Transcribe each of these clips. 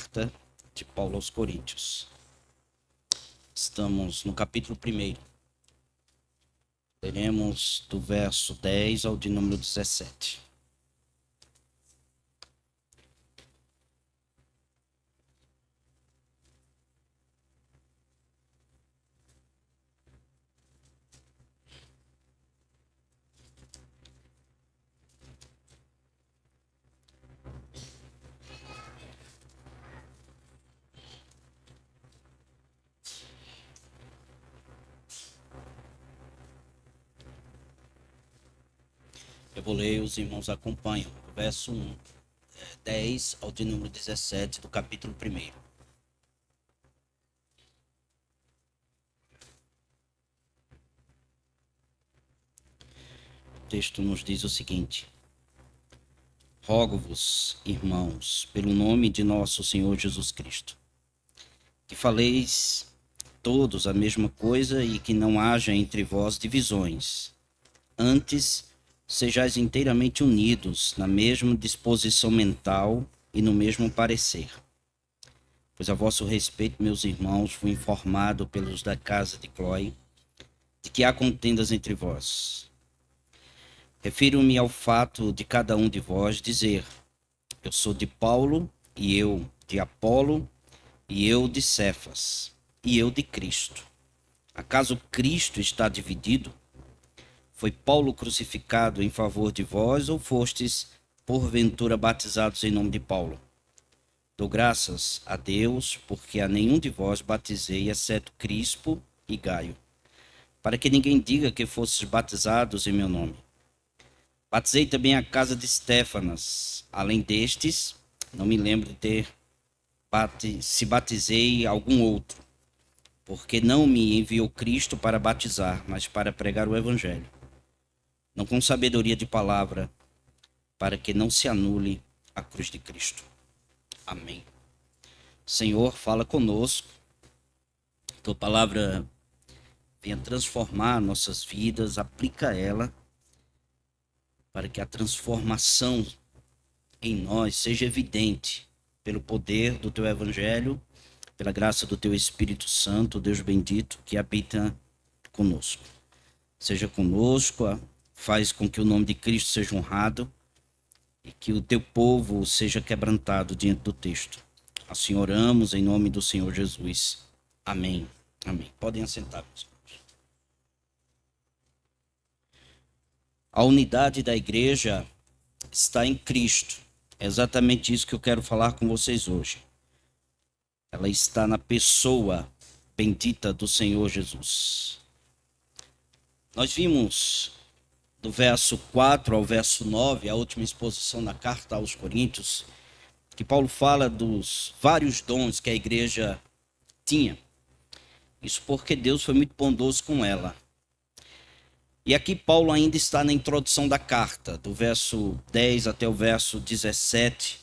carta de Paulo aos Coríntios. Estamos no capítulo 1. Leremos do verso 10 ao de número 17. Eu vou ler, os irmãos acompanham. Do verso 10 ao de número 17 do capítulo 1. O texto nos diz o seguinte: Rogo-vos, irmãos, pelo nome de nosso Senhor Jesus Cristo, que faleis todos a mesma coisa e que não haja entre vós divisões. Antes, sejais inteiramente unidos na mesma disposição mental e no mesmo parecer. Pois a vosso respeito, meus irmãos, fui informado pelos da casa de Cloe de que há contendas entre vós. Refiro-me ao fato de cada um de vós dizer: eu sou de Paulo, e eu de Apolo, e eu de Cefas, e eu de Cristo. Acaso Cristo está dividido? Foi Paulo crucificado em favor de vós, ou fostes, porventura, batizados em nome de Paulo? Dou graças a Deus, porque a nenhum de vós batizei, exceto Crispo e Gaio, para que ninguém diga que fostes batizados em meu nome. Batizei também a casa de Estéfanas. Além destes, não me lembro de ter se batizei algum outro, porque não me enviou Cristo para batizar, mas para pregar o evangelho, não com sabedoria de palavra, para que não se anule a cruz de Cristo. Amém. Senhor, fala conosco. Tua palavra venha transformar nossas vidas, aplica ela, para que a transformação em nós seja evidente pelo poder do teu evangelho, pela graça do teu Espírito Santo, Deus bendito, que habita conosco. Seja conosco, faz com que o nome de Cristo seja honrado e que o teu povo seja quebrantado diante do texto. Assim oramos em nome do Senhor Jesus. Amém. Amém. Podem assentar, meus irmãos. A unidade da igreja está em Cristo. É exatamente isso que eu quero falar com vocês hoje. Ela está na pessoa bendita do Senhor Jesus. Nós vimos do verso 4 ao verso 9, a última exposição na carta aos Coríntios, que Paulo fala dos vários dons que a igreja tinha. Isso porque Deus foi muito bondoso com ela. E aqui Paulo ainda está na introdução da carta, do verso 10 até o verso 17.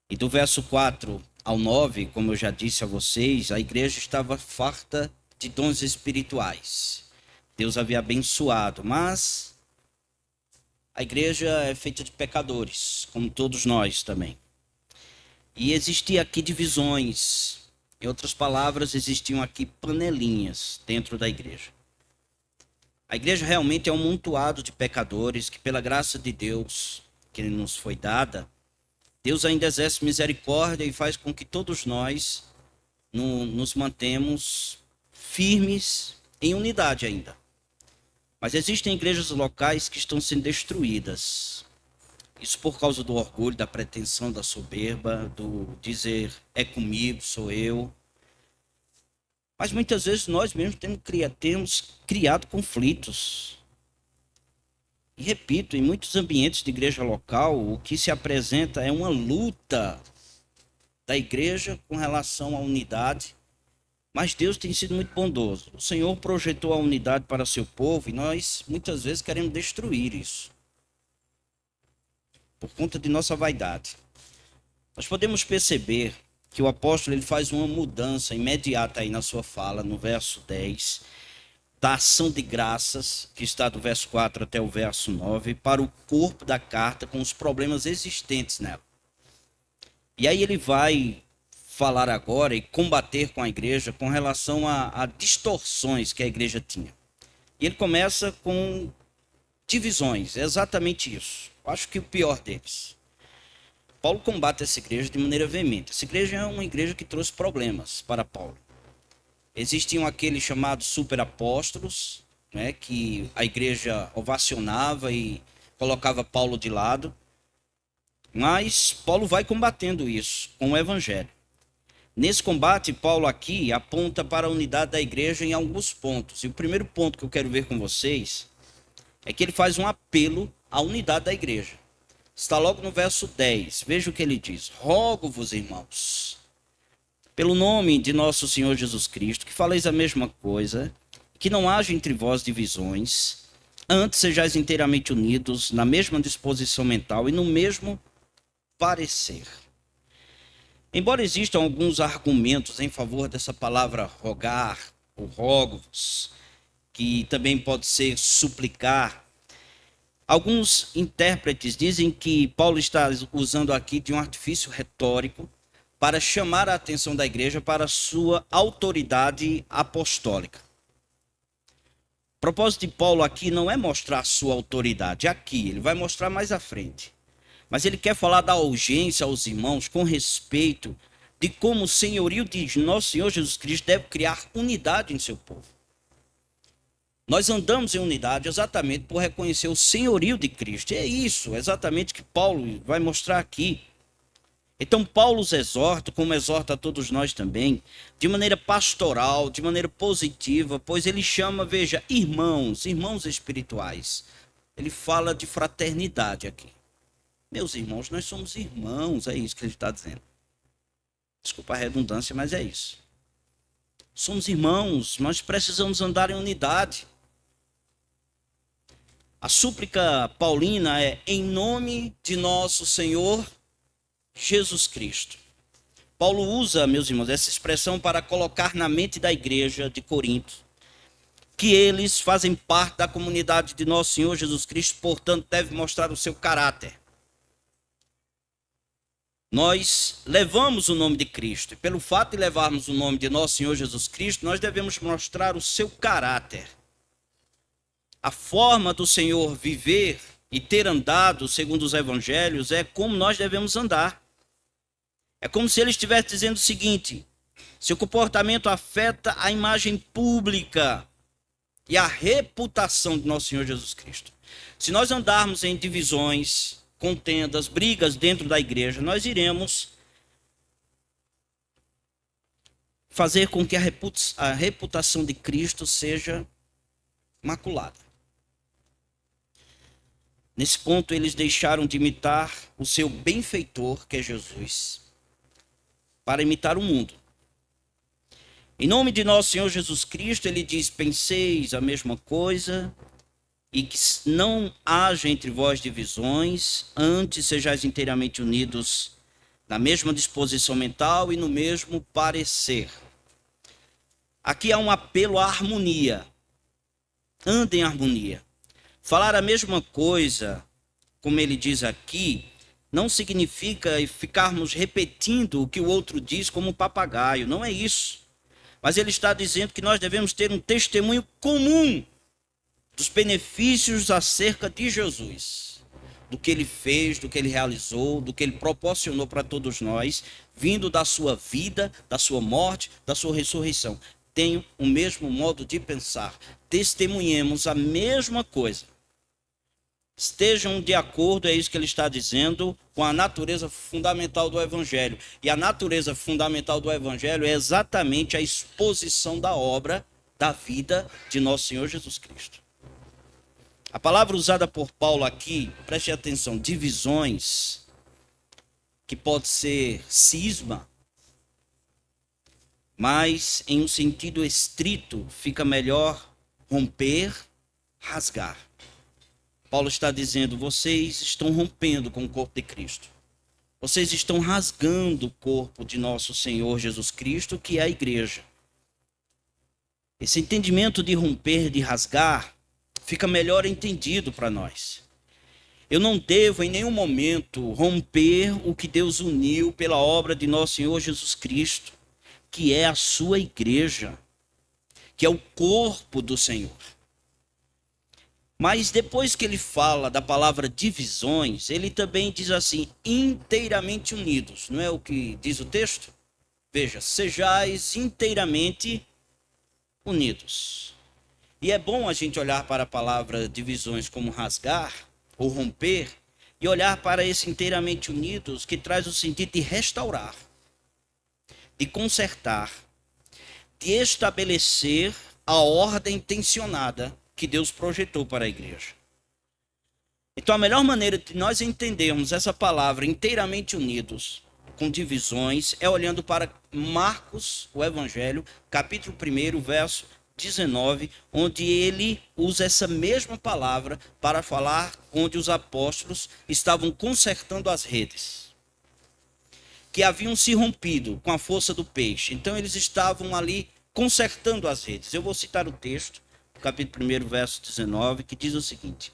E do verso 4 ao 9, como eu já disse a vocês, a igreja estava farta de dons espirituais. Deus havia abençoado, mas a igreja é feita de pecadores, como todos nós também. E existia aqui divisões. Em outras palavras, existiam aqui panelinhas dentro da igreja. A igreja realmente é um amontoado de pecadores que, pela graça de Deus que nos foi dada, Deus ainda exerce misericórdia e faz com que todos nós nos mantemos firmes em unidade ainda. Mas existem igrejas locais que estão sendo destruídas. Isso por causa do orgulho, da pretensão, da soberba, do dizer é comigo, sou eu. Mas muitas vezes nós mesmos temos criado conflitos. E repito, em muitos ambientes de igreja local, o que se apresenta é uma luta da igreja com relação à unidade. Mas Deus tem sido muito bondoso. O Senhor projetou a unidade para seu povo e nós muitas vezes queremos destruir isso, por conta de nossa vaidade. Nós podemos perceber que o apóstolo ele faz uma mudança imediata aí na sua fala, no verso 10, da ação de graças, que está do verso 4 até o verso 9, para o corpo da carta com os problemas existentes nela. E aí ele vai falar agora e combater com a igreja com relação a distorções que a igreja tinha. E ele começa com divisões, é exatamente isso. Eu acho que o pior deles. Paulo combate essa igreja de maneira veemente. Essa igreja é uma igreja que trouxe problemas para Paulo. Existiam aqueles chamados superapóstolos, né, que a igreja ovacionava e colocava Paulo de lado. Mas Paulo vai combatendo isso com o evangelho. Nesse combate, Paulo aqui aponta para a unidade da igreja em alguns pontos. E o primeiro ponto que eu quero ver com vocês é que ele faz um apelo à unidade da igreja. Está logo no verso 10. Veja o que ele diz. Rogo-vos, irmãos, pelo nome de nosso Senhor Jesus Cristo, que faleis a mesma coisa, que não haja entre vós divisões, antes sejais inteiramente unidos na mesma disposição mental e no mesmo parecer. Embora existam alguns argumentos em favor dessa palavra rogar, ou rogo-vos, que também pode ser suplicar, alguns intérpretes dizem que Paulo está usando aqui de um artifício retórico para chamar a atenção da igreja para a sua autoridade apostólica. O propósito de Paulo aqui não é mostrar a sua autoridade, aqui, ele vai mostrar mais à frente. Mas ele quer falar da urgência aos irmãos com respeito de como o senhorio de nosso Senhor Jesus Cristo deve criar unidade em seu povo. Nós andamos em unidade exatamente por reconhecer o senhorio de Cristo. É isso exatamente que Paulo vai mostrar aqui. Então Paulo os exorta, como exorta a todos nós também, de maneira pastoral, de maneira positiva, pois ele chama, veja, irmãos espirituais. Ele fala de fraternidade aqui. Meus irmãos, nós somos irmãos, é isso que ele está dizendo. Desculpa a redundância, mas é isso. Somos irmãos, nós precisamos andar em unidade. A súplica paulina é em nome de nosso Senhor Jesus Cristo. Paulo usa, meus irmãos, essa expressão para colocar na mente da igreja de Corinto que eles fazem parte da comunidade de nosso Senhor Jesus Cristo, portanto, deve mostrar o seu caráter. Nós levamos o nome de Cristo, e pelo fato de levarmos o nome de nosso Senhor Jesus Cristo, nós devemos mostrar o seu caráter. A forma do Senhor viver e ter andado, segundo os evangelhos, é como nós devemos andar. É como se ele estivesse dizendo o seguinte: seu comportamento afeta a imagem pública e a reputação de nosso Senhor Jesus Cristo. Se nós andarmos em divisões, contendas, brigas dentro da igreja, nós iremos fazer com que a reputação de Cristo seja maculada. Nesse ponto, eles deixaram de imitar o seu benfeitor, que é Jesus, para imitar o mundo. Em nome de nosso Senhor Jesus Cristo, ele diz: penseis a mesma coisa, e que não haja entre vós divisões, antes sejais inteiramente unidos na mesma disposição mental e no mesmo parecer. Aqui há um apelo à harmonia. Andem em harmonia. Falar a mesma coisa, como ele diz aqui, não significa ficarmos repetindo o que o outro diz como um papagaio. Não é isso. Mas ele está dizendo que nós devemos ter um testemunho comum dos benefícios acerca de Jesus, do que ele fez, do que ele realizou, do que ele proporcionou para todos nós, vindo da sua vida, da sua morte, da sua ressurreição. Tenham o mesmo modo de pensar, testemunhemos a mesma coisa. Estejam de acordo, é isso que ele está dizendo, com a natureza fundamental do Evangelho. E a natureza fundamental do Evangelho é exatamente a exposição da obra, da vida de nosso Senhor Jesus Cristo. A palavra usada por Paulo aqui, preste atenção, divisões, que pode ser cisma, mas em um sentido estrito fica melhor romper, rasgar. Paulo está dizendo: vocês estão rompendo com o corpo de Cristo. Vocês estão rasgando o corpo de nosso Senhor Jesus Cristo, que é a igreja. Esse entendimento de romper, de rasgar, fica melhor entendido para nós. Eu não devo em nenhum momento romper o que Deus uniu pela obra de nosso Senhor Jesus Cristo, que é a sua igreja, que é o corpo do Senhor. Mas depois que ele fala da palavra divisões, ele também diz assim, inteiramente unidos. Não é o que diz o texto? Veja, sejais inteiramente unidos. E é bom a gente olhar para a palavra divisões como rasgar ou romper e olhar para esse inteiramente unidos, que traz o sentido de restaurar, de consertar, de estabelecer a ordem intencionada que Deus projetou para a igreja. Então, a melhor maneira de nós entendermos essa palavra inteiramente unidos, com divisões, é olhando para Marcos, o Evangelho, capítulo 1, verso 19, onde ele usa essa mesma palavra para falar onde os apóstolos estavam consertando as redes, que haviam se rompido com a força do peixe. Então, eles estavam ali consertando as redes. Eu vou citar o texto, capítulo 1, verso 19, que diz o seguinte.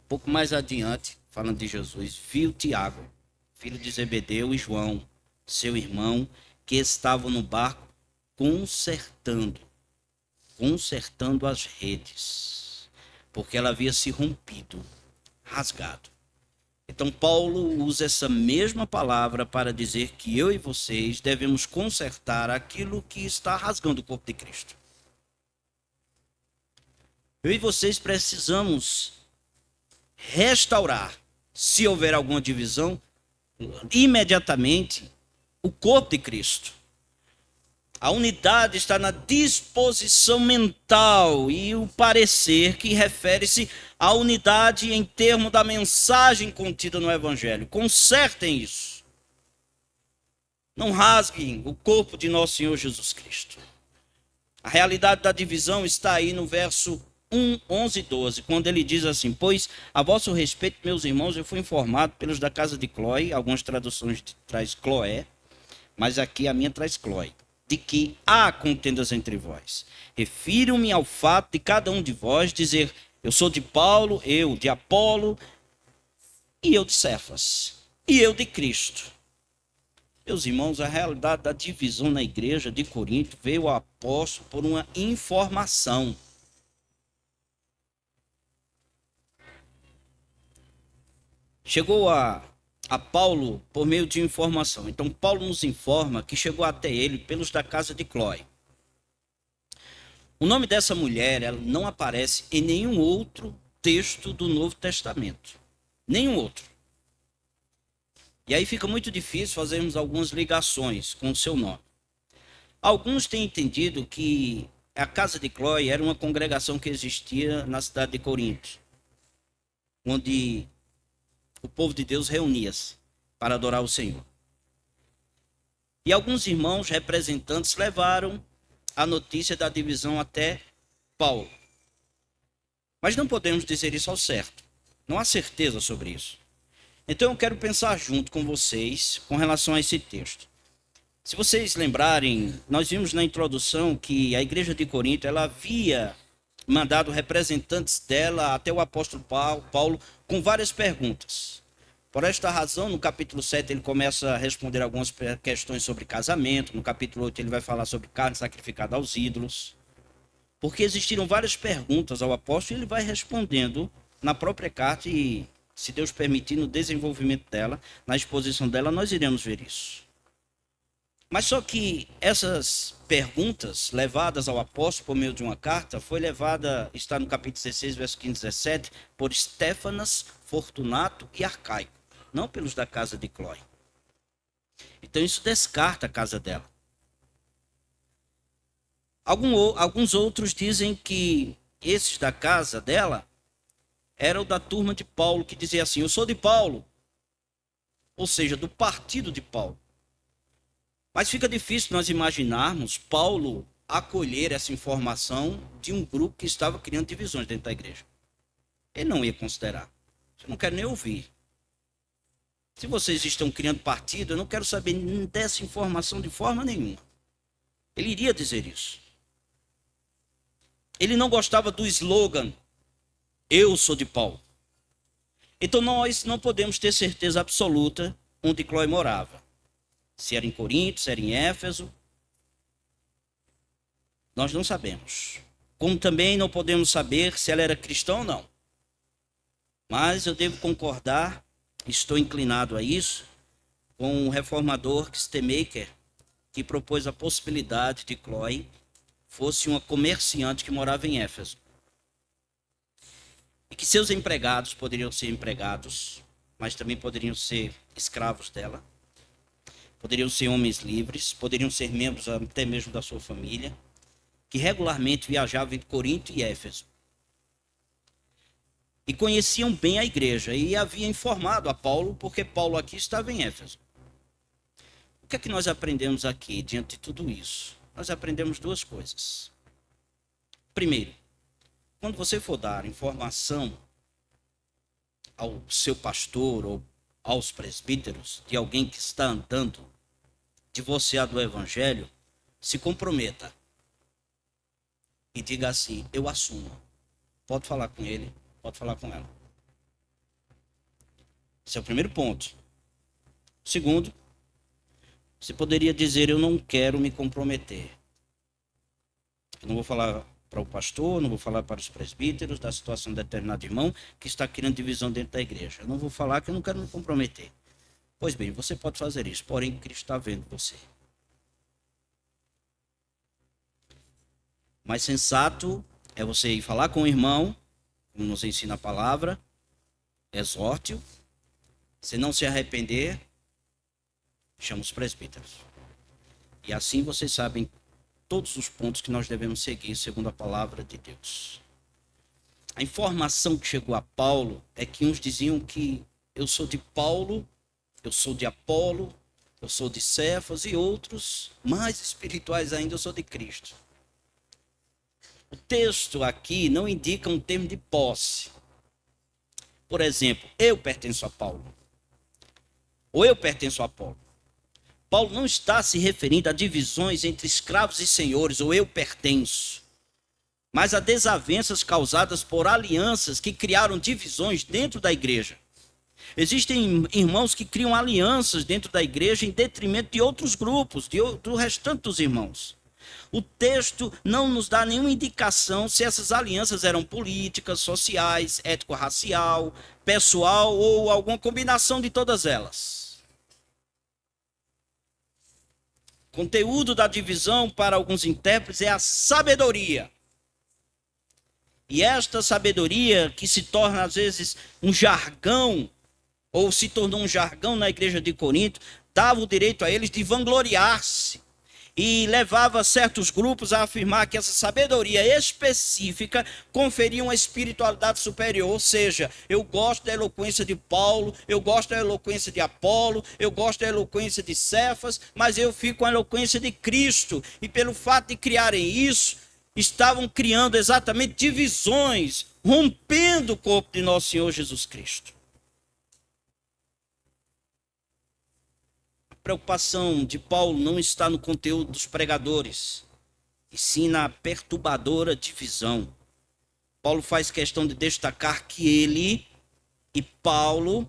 Um pouco mais adiante, falando de Jesus, viu Tiago, filho de Zebedeu, e João, seu irmão, que estavam no barco consertando as redes, porque ela havia se rompido, rasgado. Então Paulo usa essa mesma palavra para dizer que eu e vocês devemos consertar aquilo que está rasgando o corpo de Cristo. Eu e vocês precisamos restaurar, se houver alguma divisão, imediatamente o corpo de Cristo. A unidade está na disposição mental e o parecer, que refere-se à unidade em termos da mensagem contida no Evangelho. Consertem isso. Não rasguem o corpo de nosso Senhor Jesus Cristo. A realidade da divisão está aí no verso 11 e 12, quando ele diz assim: pois a vosso respeito, meus irmãos, eu fui informado pelos da casa de Cloé, algumas traduções traz Cloé, mas aqui a minha traz Cloé, de que há contendas entre vós. Refiro-me ao fato de cada um de vós dizer: eu sou de Paulo, eu de Apolo, e eu de Cefas, e eu de Cristo. Meus irmãos, a realidade da divisão na igreja de Corinto veio ao apóstolo por uma informação. Chegou a Paulo por meio de informação. Então Paulo nos informa que chegou até ele pelos da casa de Cloé. O nome dessa mulher, ela não aparece em nenhum outro texto do Novo Testamento. Nenhum outro. E aí fica muito difícil fazermos algumas ligações com o seu nome. Alguns têm entendido que a casa de Cloé era uma congregação que existia na cidade de Corinto, onde o povo de Deus reunia-se para adorar o Senhor. E alguns irmãos representantes levaram a notícia da divisão até Paulo. Mas não podemos dizer isso ao certo. Não há certeza sobre isso. Então eu quero pensar junto com vocês com relação a esse texto. Se vocês lembrarem, nós vimos na introdução que a igreja de Corinto, ela havia mandado representantes dela até o apóstolo Paulo com várias perguntas. Por esta razão, no capítulo 7 ele começa a responder algumas questões sobre casamento, no capítulo 8 ele vai falar sobre carne sacrificada aos ídolos, porque existiram várias perguntas ao apóstolo e ele vai respondendo na própria carta e, se Deus permitir, no desenvolvimento dela, na exposição dela, nós iremos ver isso. Mas só que essas perguntas levadas ao apóstolo por meio de uma carta, está no capítulo 16, verso 15 e 17, por Estéfanas, Fortunato e Arcaico, não pelos da casa de Cloé. Então isso descarta a casa dela. Alguns outros dizem que esses da casa dela eram da turma de Paulo, que dizia assim: eu sou de Paulo, ou seja, do partido de Paulo. Mas fica difícil nós imaginarmos Paulo acolher essa informação de um grupo que estava criando divisões dentro da igreja. Ele não ia considerar. Eu não quero nem ouvir. Se vocês estão criando partido, eu não quero saber dessa informação de forma nenhuma. Ele iria dizer isso. Ele não gostava do slogan: eu sou de Paulo. Então nós não podemos ter certeza absoluta onde Cloé morava. Se era em Corinto, se era em Éfeso. Nós não sabemos. Como também não podemos saber se ela era cristã ou não. Mas eu devo concordar, estou inclinado a isso, com o reformador Kistemaker, que propôs a possibilidade de Cloé fosse uma comerciante que morava em Éfeso. E que seus empregados poderiam ser empregados, mas também poderiam ser escravos dela. Poderiam ser homens livres, poderiam ser membros até mesmo da sua família, que regularmente viajavam entre Corinto e Éfeso. E conheciam bem a igreja e havia informado a Paulo, porque Paulo aqui estava em Éfeso. O que é que nós aprendemos aqui diante de tudo isso? Nós aprendemos duas coisas. Primeiro, quando você for dar informação ao seu pastor ou aos presbíteros de alguém que está andando divorciado do evangelho, se comprometa e diga assim: eu assumo. Pode falar com ele, pode falar com ela. Esse é o primeiro ponto. Segundo, você poderia dizer: eu não quero me comprometer. Eu não vou falar para o pastor, não vou falar para os presbíteros da situação de determinado irmão que está criando divisão dentro da igreja. Eu não vou falar que eu não quero me comprometer. Pois bem, você pode fazer isso, porém Cristo está vendo você. Mais sensato é você ir falar com o irmão, como nos ensina a palavra, exorte-o. Se não se arrepender, chama os presbíteros. E assim vocês sabem todos os pontos que nós devemos seguir segundo a palavra de Deus. A informação que chegou a Paulo é que uns diziam que eu sou de Paulo, eu sou de Apolo, eu sou de Cefas, e outros, mais espirituais ainda, eu sou de Cristo. O texto aqui não indica um termo de posse. Por exemplo, eu pertenço a Paulo, ou eu pertenço a Apolo. Paulo não está se referindo a divisões entre escravos e senhores, ou eu pertenço, mas a desavenças causadas por alianças que criaram divisões dentro da igreja. Existem irmãos que criam alianças dentro da igreja em detrimento de outros grupos, do restante dos irmãos. O texto não nos dá nenhuma indicação se essas alianças eram políticas, sociais, étnico-racial, pessoal ou alguma combinação de todas elas. O conteúdo da divisão para alguns intérpretes é a sabedoria. E esta sabedoria, que se torna às vezes um jargão, ou se tornou um jargão na igreja de Corinto, dava o direito a eles de vangloriar-se. E levava certos grupos a afirmar que essa sabedoria específica conferia uma espiritualidade superior. Ou seja, eu gosto da eloquência de Paulo, eu gosto da eloquência de Apolo, eu gosto da eloquência de Cefas, mas eu fico com a eloquência de Cristo. E pelo fato de criarem isso, estavam criando exatamente divisões, rompendo o corpo de nosso Senhor Jesus Cristo. A preocupação de Paulo não está no conteúdo dos pregadores, e sim na perturbadora divisão. Paulo faz questão de destacar que ele e Paulo,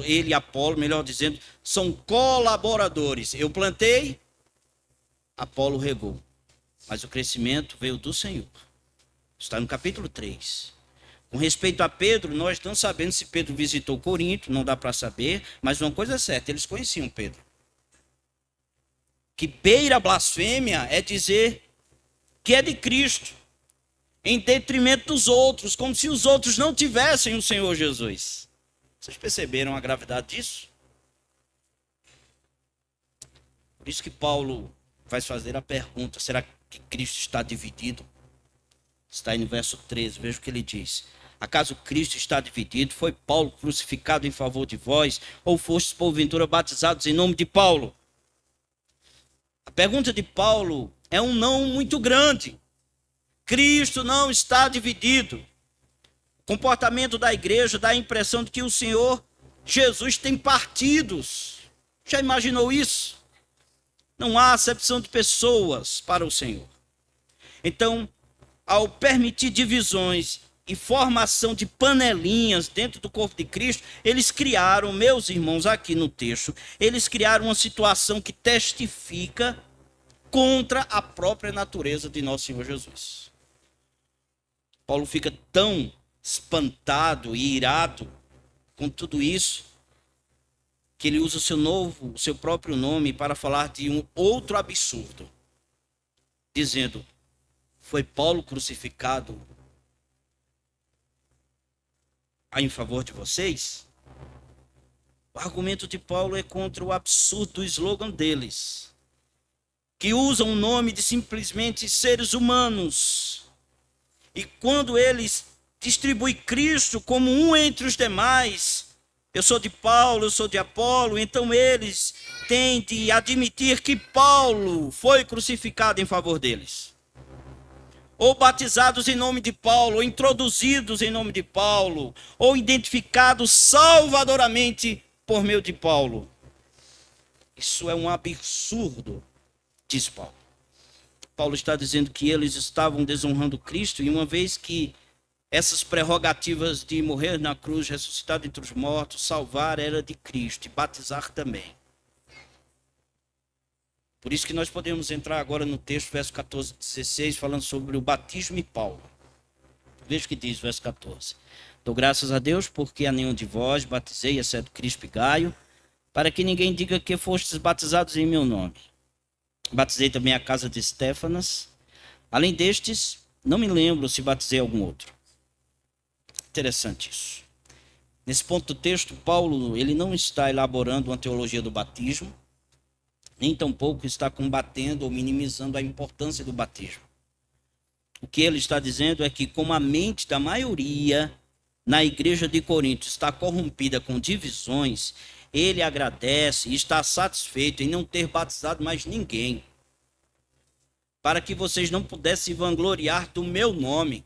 ele e Apolo, melhor dizendo, são colaboradores. Eu plantei, Apolo regou, mas o crescimento veio do Senhor. Está no capítulo 3. Com respeito a Pedro, nós não sabemos se Pedro visitou Corinto, não dá para saber, mas uma coisa é certa, eles conheciam Pedro. Que beira a blasfêmia é dizer que é de Cristo, em detrimento dos outros, como se os outros não tivessem o Senhor Jesus. Vocês perceberam a gravidade disso? Por isso que Paulo vai fazer a pergunta: será que Cristo está dividido? Está aí no verso 13, veja o que ele diz. Acaso Cristo está dividido? Foi Paulo crucificado em favor de vós? Ou fostes porventura batizados em nome de Paulo? A pergunta de Paulo é um não muito grande. Cristo não está dividido. O comportamento da igreja dá a impressão de que o Senhor Jesus tem partidos. Já imaginou isso? Não há acepção de pessoas para o Senhor. Então, ao permitir divisões e formação de panelinhas dentro do corpo de Cristo, eles criaram, meus irmãos, aqui no texto, eles criaram uma situação que testifica contra a própria natureza de nosso Senhor Jesus. Paulo fica tão espantado e irado com tudo isso, que ele usa o seu próprio nome para falar de um outro absurdo, dizendo: foi Paulo crucificado em favor de vocês? O argumento de Paulo é contra o absurdo slogan deles, que usam o nome de simplesmente seres humanos. E quando eles distribuem Cristo como um entre os demais, eu sou de Paulo, eu sou de Apolo, então eles têm de admitir que Paulo foi crucificado em favor deles. Ou batizados em nome de Paulo, ou introduzidos em nome de Paulo, ou identificados salvadoramente por meio de Paulo. Isso é um absurdo, diz Paulo. Paulo está dizendo que eles estavam desonrando Cristo, e uma vez que essas prerrogativas de morrer na cruz, ressuscitar dentre os mortos, salvar, era de Cristo, e batizar também. Por isso que nós podemos entrar agora no texto, verso 14 e 16, falando sobre o batismo e Paulo. Veja o que diz, verso 14. Dou graças a Deus, porque a nenhum de vós batizei, exceto Crispo e Gaio, para que ninguém diga que fostes batizados em meu nome. Batizei também a casa de Estéfanas. Além destes, não me lembro se batizei algum outro. Interessante isso. Nesse ponto do texto, Paulo ele não está elaborando uma teologia do batismo, nem tampouco está combatendo ou minimizando a importância do batismo. O que ele está dizendo é que, como a mente da maioria na igreja de Corinto está corrompida com divisões, ele agradece e está satisfeito em não ter batizado mais ninguém, para que vocês não pudessem vangloriar do meu nome.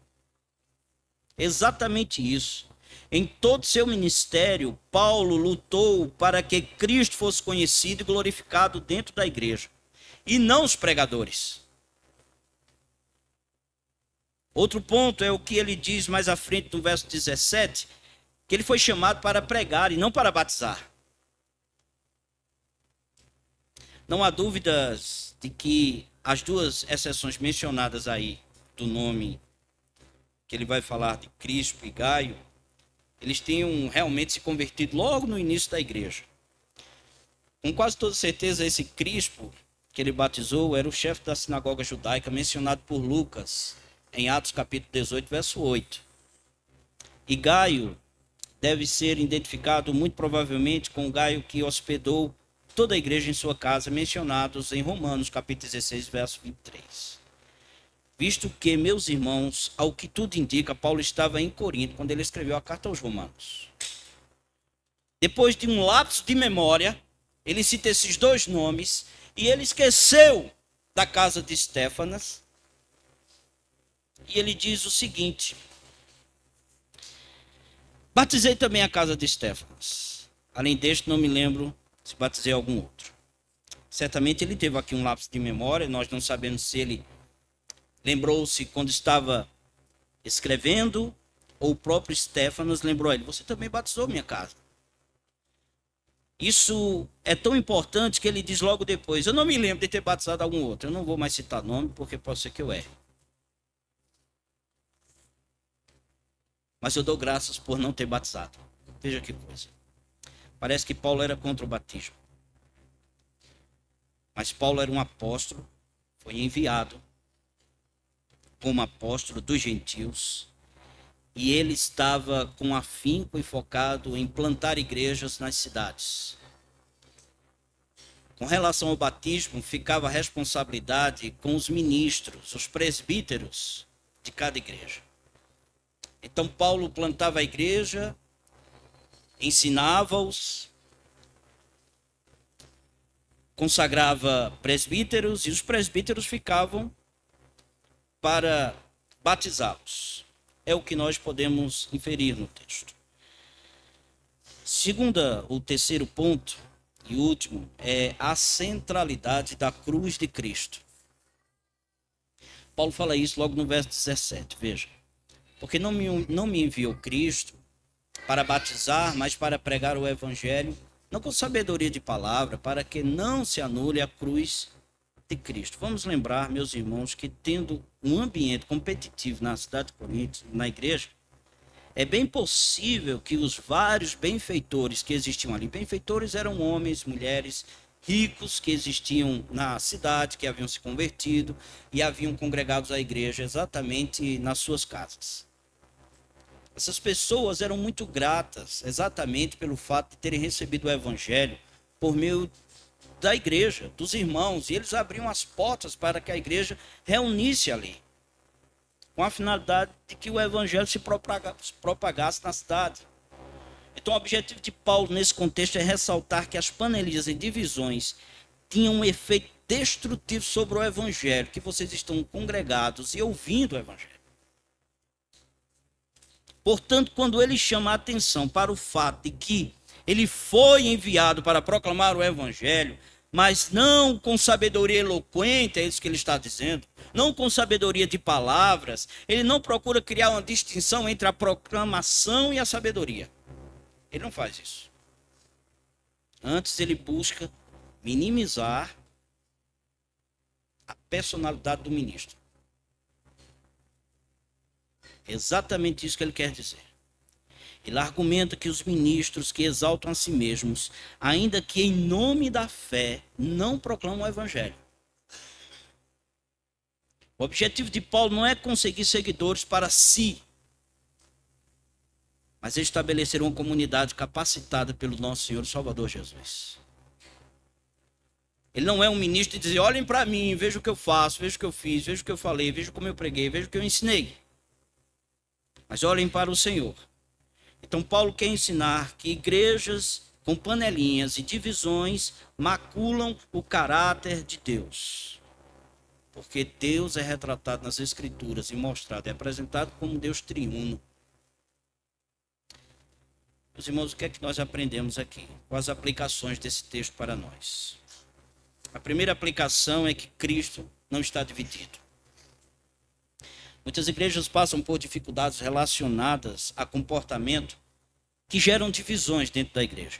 Exatamente isso. Em todo seu ministério, Paulo lutou para que Cristo fosse conhecido e glorificado dentro da igreja, e não os pregadores. Outro ponto é o que ele diz mais à frente no verso 17, que ele foi chamado para pregar e não para batizar. Não há dúvidas de que as duas exceções mencionadas aí do nome que ele vai falar de Crispo e Gaio, eles tenham realmente se convertido logo no início da igreja. Com quase toda certeza, esse Crispo que ele batizou era o chefe da sinagoga judaica mencionado por Lucas em Atos capítulo 18, verso 8. E Gaio deve ser identificado muito provavelmente com o Gaio que hospedou toda a igreja em sua casa, mencionados em Romanos capítulo 16, verso 23. Visto que, meus irmãos, ao que tudo indica, Paulo estava em Corinto quando ele escreveu a carta aos Romanos. Depois de um lapso de memória, ele cita esses dois nomes e ele esqueceu da casa de Estéfanas. E ele diz o seguinte: batizei também a casa de Estéfanas. Além deste, não me lembro se batizei algum outro. Certamente ele teve aqui um lapso de memória, nós não sabemos se ele lembrou-se quando estava escrevendo, ou o próprio Estéfanas lembrou ele: você também batizou minha casa. Isso é tão importante que ele diz logo depois: eu não me lembro de ter batizado algum outro. Eu não vou mais citar nome, porque pode ser que eu erre. Mas eu dou graças por não ter batizado. Veja que coisa. Parece que Paulo era contra o batismo. Mas Paulo era um apóstolo, foi enviado como apóstolo dos gentios, e ele estava com afinco e focado em plantar igrejas nas cidades. Com relação ao batismo, ficava a responsabilidade com os ministros, os presbíteros de cada igreja. Então Paulo plantava a igreja, ensinava-os, consagrava presbíteros, e os presbíteros ficavam para batizá-los. É o que nós podemos inferir no texto. O terceiro ponto e último é a centralidade da cruz de Cristo. Paulo fala isso logo no verso 17, veja. Porque não me enviou Cristo para batizar, mas para pregar o evangelho, não com sabedoria de palavra, para que não se anule a cruz de Cristo. Vamos lembrar, meus irmãos, que tendo um ambiente competitivo na cidade de Corinto, na igreja, é bem possível que os vários benfeitores que existiam ali, benfeitores eram homens, mulheres, ricos que existiam na cidade, que haviam se convertido e haviam congregados à igreja exatamente nas suas casas. Essas pessoas eram muito gratas exatamente pelo fato de terem recebido o evangelho por meio da igreja, dos irmãos, e eles abriam as portas para que a igreja reunisse ali, com a finalidade de que o evangelho se propagasse na cidade. Então, o objetivo de Paulo nesse contexto é ressaltar que as panelias e divisões tinham um efeito destrutivo sobre o evangelho, que vocês estão congregados e ouvindo o evangelho. Portanto, quando ele chama a atenção para o fato de que ele foi enviado para proclamar o evangelho, mas não com sabedoria eloquente, é isso que ele está dizendo, não com sabedoria de palavras, ele não procura criar uma distinção entre a proclamação e a sabedoria. Ele não faz isso. Antes ele busca minimizar a personalidade do ministro. Exatamente isso que ele quer dizer. Ele argumenta que os ministros que exaltam a si mesmos, ainda que em nome da fé, não proclamam o evangelho. O objetivo de Paulo não é conseguir seguidores para si, mas é estabelecer uma comunidade capacitada pelo nosso Senhor e Salvador Jesus. Ele não é um ministro de dizer, olhem para mim, vejam o que eu faço, vejam o que eu fiz, vejam o que eu falei, vejam como eu preguei, vejam o que eu ensinei. Mas olhem para o Senhor. Então Paulo quer ensinar que igrejas com panelinhas e divisões maculam o caráter de Deus. Porque Deus é retratado nas Escrituras e mostrado, é apresentado como Deus triuno. Meus irmãos, o que é que nós aprendemos aqui? Quais as aplicações desse texto para nós? A primeira aplicação é que Cristo não está dividido. Muitas igrejas passam por dificuldades relacionadas a comportamento que geram divisões dentro da igreja.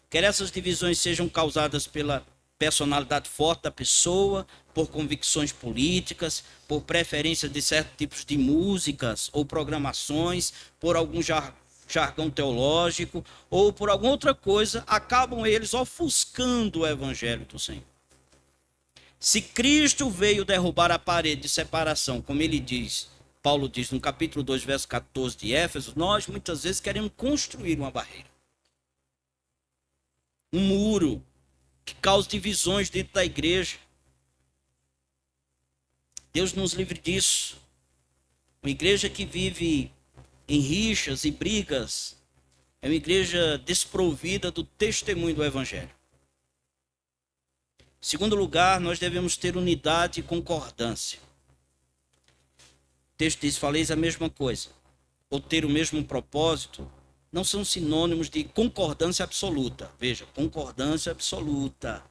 Quer essas divisões sejam causadas pela personalidade forte da pessoa, por convicções políticas, por preferência de certos tipos de músicas ou programações, por algum jargão teológico ou por alguma outra coisa, acabam eles ofuscando o evangelho do Senhor. Se Cristo veio derrubar a parede de separação, como ele diz, Paulo diz no capítulo 2, verso 14 de Éfeso, nós muitas vezes queremos construir uma barreira. Um muro que causa divisões dentro da igreja. Deus nos livre disso. Uma igreja que vive em rixas e brigas é uma igreja desprovida do testemunho do evangelho. Em segundo lugar, nós devemos ter unidade e concordância. O texto diz, faleis a mesma coisa, ou ter o mesmo propósito, não são sinônimos de concordância absoluta. Veja, concordância absoluta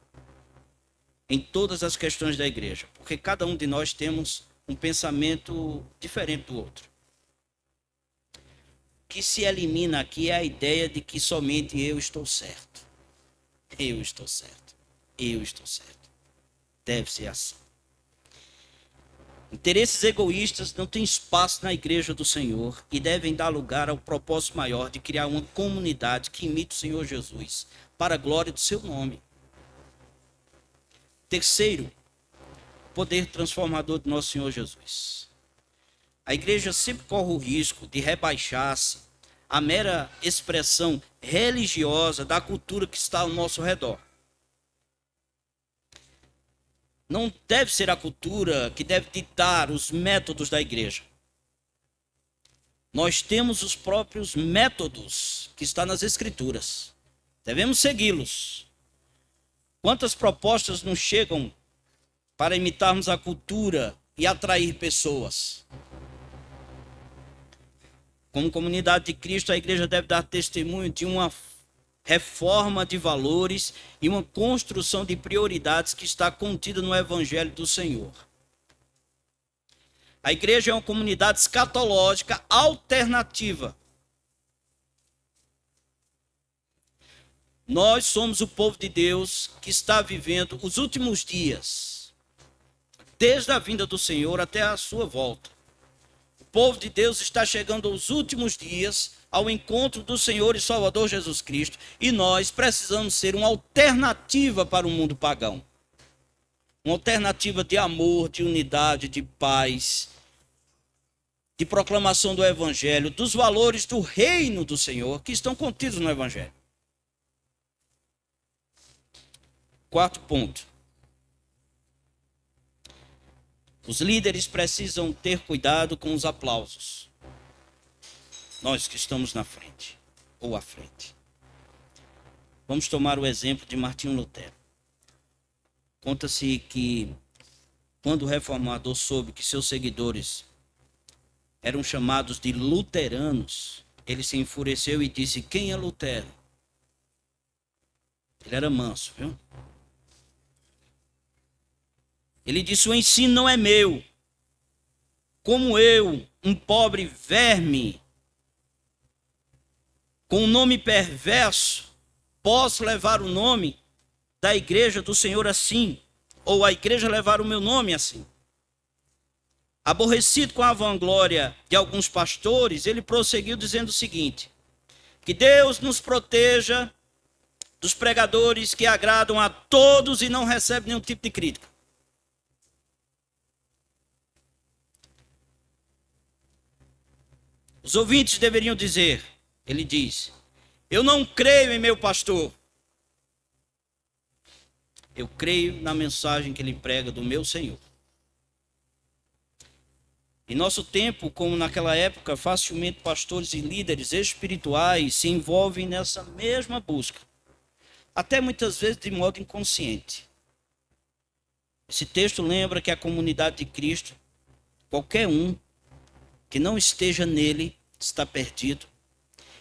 em todas as questões da igreja, porque cada um de nós temos um pensamento diferente do outro. O que se elimina aqui é a ideia de que somente eu estou certo. Eu estou certo. Eu estou certo. Deve ser assim. Interesses egoístas não têm espaço na igreja do Senhor e devem dar lugar ao propósito maior de criar uma comunidade que imite o Senhor Jesus, para a glória do seu nome. Terceiro, poder transformador de nosso Senhor Jesus. A igreja sempre corre o risco de rebaixar-se à mera expressão religiosa da cultura que está ao nosso redor. Não deve ser a cultura que deve ditar os métodos da igreja. Nós temos os próprios métodos que estão nas Escrituras. Devemos segui-los. Quantas propostas nos chegam para imitarmos a cultura e atrair pessoas? Como comunidade de Cristo, a igreja deve dar testemunho de uma reforma de valores e uma construção de prioridades que está contida no Evangelho do Senhor. A igreja é uma comunidade escatológica alternativa. Nós somos o povo de Deus que está vivendo os últimos dias, desde a vinda do Senhor até a sua volta. O povo de Deus está chegando aos últimos dias, ao encontro do Senhor e Salvador Jesus Cristo, e nós precisamos ser uma alternativa para o mundo pagão. Uma alternativa de amor, de unidade, de paz, de proclamação do Evangelho, dos valores do reino do Senhor que estão contidos no Evangelho. Quarto ponto. Os líderes precisam ter cuidado com os aplausos. Nós que estamos na frente, ou à frente. Vamos tomar o exemplo de Martinho Lutero. Conta-se que, quando o reformador soube que seus seguidores eram chamados de luteranos, ele se enfureceu e disse: quem é Lutero? Ele era manso, viu? Ele disse: o ensino não é meu. Como eu, um pobre verme, com um nome perverso, posso levar o nome da igreja do Senhor assim, ou a igreja levar o meu nome assim? Aborrecido com a vanglória de alguns pastores, ele prosseguiu dizendo o seguinte: que Deus nos proteja dos pregadores que agradam a todos e não recebem nenhum tipo de crítica. Os ouvintes deveriam dizer, ele diz: eu não creio em meu pastor. Eu creio na mensagem que ele prega do meu Senhor. Em nosso tempo, como naquela época, facilmente pastores e líderes espirituais se envolvem nessa mesma busca, até muitas vezes de modo inconsciente. Esse texto lembra que a comunidade de Cristo, qualquer um que não esteja nele, está perdido.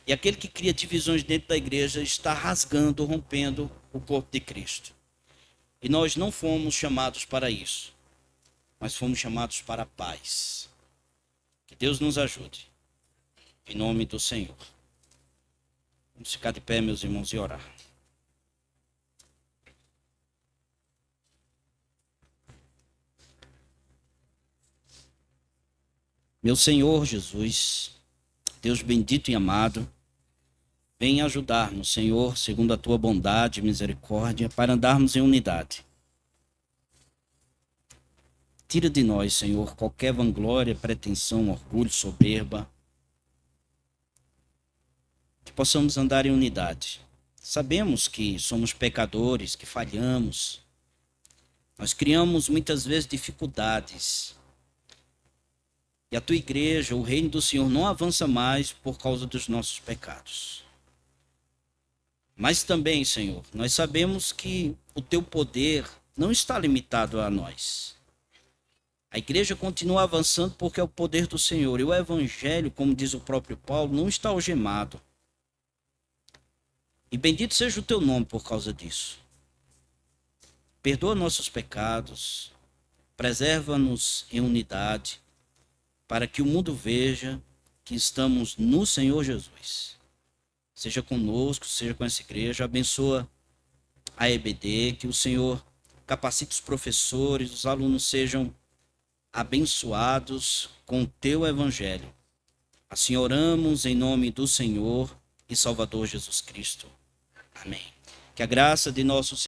E aquele que cria divisões dentro da igreja está rasgando, rompendo o corpo de Cristo. E nós não fomos chamados para isso, mas fomos chamados para a paz. Que Deus nos ajude. Em nome do Senhor. Vamos ficar de pé, meus irmãos, e orar. Meu Senhor Jesus, Deus bendito e amado, vem ajudar-nos, Senhor, segundo a tua bondade e misericórdia, para andarmos em unidade. Tira de nós, Senhor, qualquer vanglória, pretensão, orgulho, soberba. Que possamos andar em unidade. Sabemos que somos pecadores, que falhamos. Nós criamos muitas vezes dificuldades. E a tua igreja, o reino do Senhor, não avança mais por causa dos nossos pecados. Mas também, Senhor, nós sabemos que o teu poder não está limitado a nós. A igreja continua avançando porque é o poder do Senhor. E o evangelho, como diz o próprio Paulo, não está algemado. E bendito seja o teu nome por causa disso. Perdoa nossos pecados, preserva-nos em unidade, para que o mundo veja que estamos no Senhor Jesus. Seja conosco, seja com essa igreja, abençoa a EBD, que o Senhor capacite os professores, os alunos sejam abençoados com o teu evangelho. Assim oramos em nome do Senhor e Salvador Jesus Cristo. Amém. Que a graça de nosso